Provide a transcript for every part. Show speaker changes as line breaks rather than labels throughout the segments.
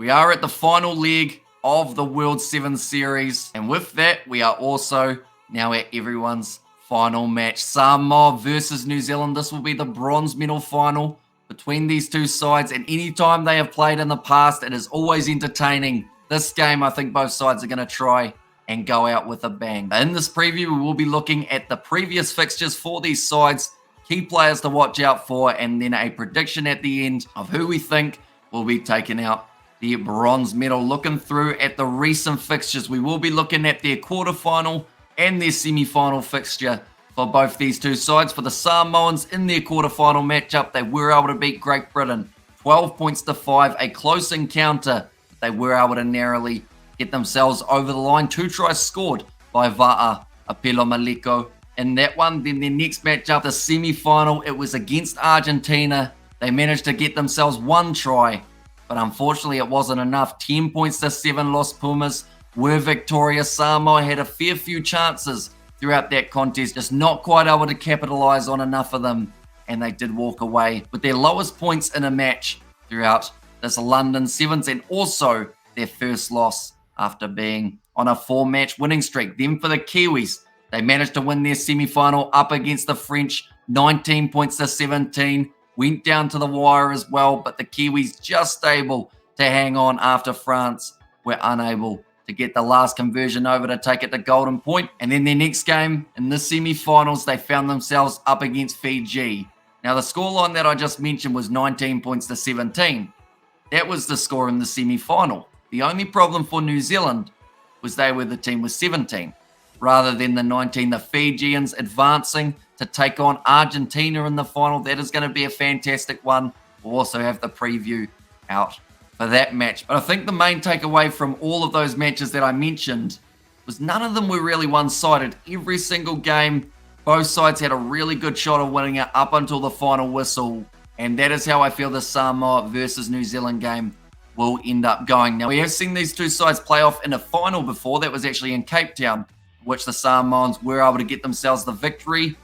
We are at the final leg of the World 7 Series, and with that, we are also now at everyone's final match. Samoa versus New Zealand. This will be the bronze medal final between these two sides, and anytime they have played in the past, it is always entertaining. This game, I think both sides are going to try and go out with a bang. In this preview, we will be looking at the previous fixtures for these sides, key players to watch out for, and then a prediction at the end of who we think will be taking out the bronze medal. Looking through at the recent fixtures, we will be looking at their quarterfinal and their semi-final fixture for both these two sides. For the Samoans in their quarterfinal matchup, they were able to beat Great Britain 12 points to 5, a close encounter. They were able to narrowly get themselves over the line. 2 tries scored by Va'a Apilo-Maliko in that one. Then their next matchup, the semi-final, it was against Argentina. They managed to get themselves 1 try, but unfortunately it wasn't enough. 10 points to 7, Los Pumas were victorious. Samoa had a fair few chances throughout that contest, just not quite able to capitalize on enough of them, and they did walk away with their lowest points in a match throughout this London Sevens, and also their first loss after being on a 4-match winning streak. Then for the Kiwis, they managed to win their semi-final up against the French, 19 points to 17. Went down to the wire as well, but the Kiwis just able to hang on after France were unable to get the last conversion over to take it to golden point. And then their next game in the semi-finals, they found themselves up against Fiji. Now, the scoreline that I just mentioned was 19 points to 17. That was the score in the semi-final. The only problem for New Zealand was they were the team with 17 rather than the 19. The Fijians advancing to take on Argentina in the final. That is going to be a fantastic one. We'll also have the preview out for that match. But I think the main takeaway from all of those matches that I mentioned was none of them were really one-sided. Every single game, both sides had a really good shot of winning it up until the final whistle. And that is how I feel the Samoa versus New Zealand game will end up going. Now, we have seen these two sides play off in a final before. That was actually in Cape Town, which the Samoans were able to get themselves the victory.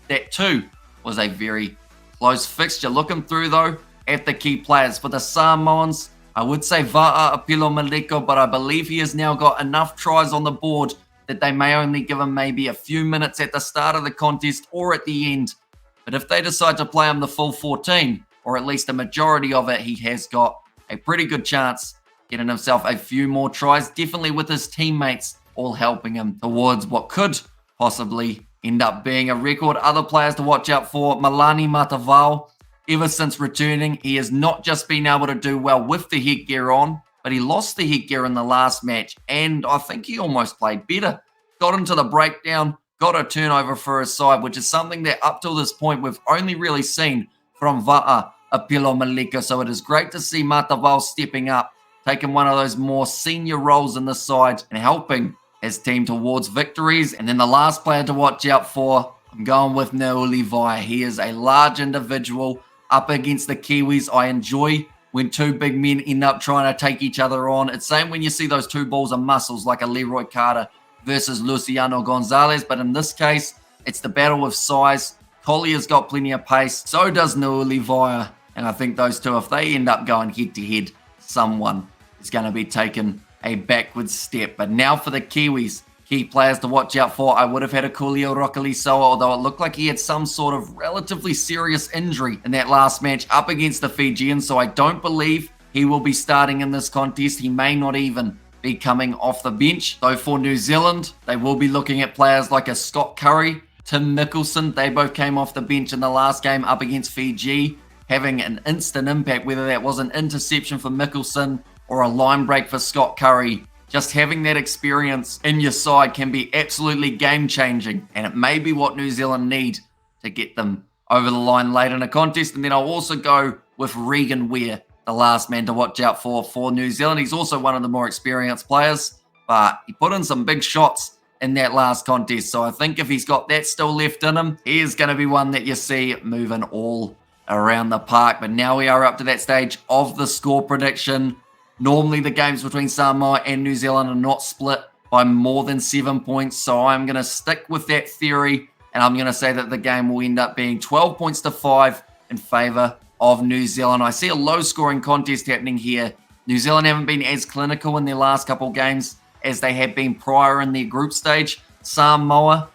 That too was a very close fixture. Looking through, though, at the key players. For the Samoans, I would say Va'a Apilo-Maliko, but I believe he has now got enough tries on the board that they may only give him maybe a few minutes at the start of the contest or at the end. But if they decide to play him the full 14, or at least a majority of it, he has got a pretty good chance getting himself a few more tries, definitely with his teammates all helping him towards what could possibly end up being a record. Other players to watch out for, Malani Matavao. Ever since returning, he has not just been able to do well with the headgear on, but he lost the headgear in the last match, and I think he almost played better. Got into the breakdown, got a turnover for his side, which is something that up till this point we've only really seen from Va'a Apilo-Maliko. So it is great to see Matavao stepping up, taking one of those more senior roles in the side and helping his team towards victories. And then the last player to watch out for, I'm going with Nauli Vai. He is a large individual up against the Kiwis. I enjoy when two big men end up trying to take each other on. It's same when you see those two balls of muscles like a Leroy Carter versus Luciano Gonzalez. But in this case, it's the battle of size. Collier's got plenty of pace. So does Nauli Vai. And I think those two, if they end up going head-to-head, someone is going to be taking a backwards step. But now for the Kiwis, key players to watch out for. I would have had a Coolio Rokalisoa, although it looked like he had some sort of relatively serious injury in that last match up against the Fijians, so I don't believe he will be starting in this contest. He may not even be coming off the bench. Though for New Zealand, they will be looking at players like a Scott Curry, Tim Mickelson. They both came off the bench in the last game up against Fiji, having an instant impact, whether that was an interception for Mickelson or a line break for Scott Curry. Just having that experience in your side can be absolutely game-changing, and it may be what New Zealand need to get them over the line late in a contest. And then I'll also go with Regan Ware, the last man to watch out for New Zealand. He's also one of the more experienced players, but he put in some big shots in that last contest. So I think if he's got that still left in him, he is going to be one that you see moving all around the park. But now we are up to that stage of the score prediction. Normally the games between Samoa and New Zealand are not split by more than 7 points. So I'm going to stick with that theory, and I'm going to say that the game will end up being 12 points to 5 in favour of New Zealand. I see a low-scoring contest happening here New Zealand haven't been as clinical in their last couple games as they had been prior in their group stage. Samoa,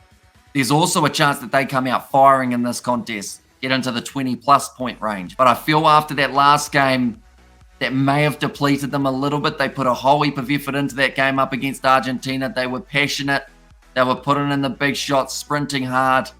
there's also a chance that they come out firing in this contest, get into the 20-plus point range. But I feel after that last game, that may have depleted them a little bit. They put a whole heap of effort into that game up against Argentina. They were passionate. They were putting in the big shots, sprinting hard.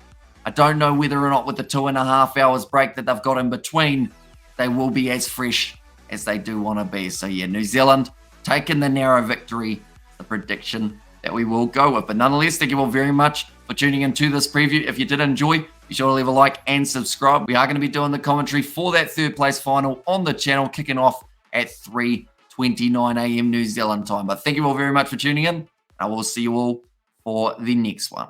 I don't know whether or not with the 2.5 hours break that they've got in between, they will be as fresh as they do want to be. So yeah, New Zealand taking the narrow victory, the prediction that we will go with. But nonetheless, thank you all very much for tuning into this preview. If you did enjoy, be sure to leave a like and subscribe. We are going to be doing the commentary for that third place final on the channel, kicking off at 3:29 a.m. New Zealand time. But thank you all very much for tuning in. I will see you all for the next one.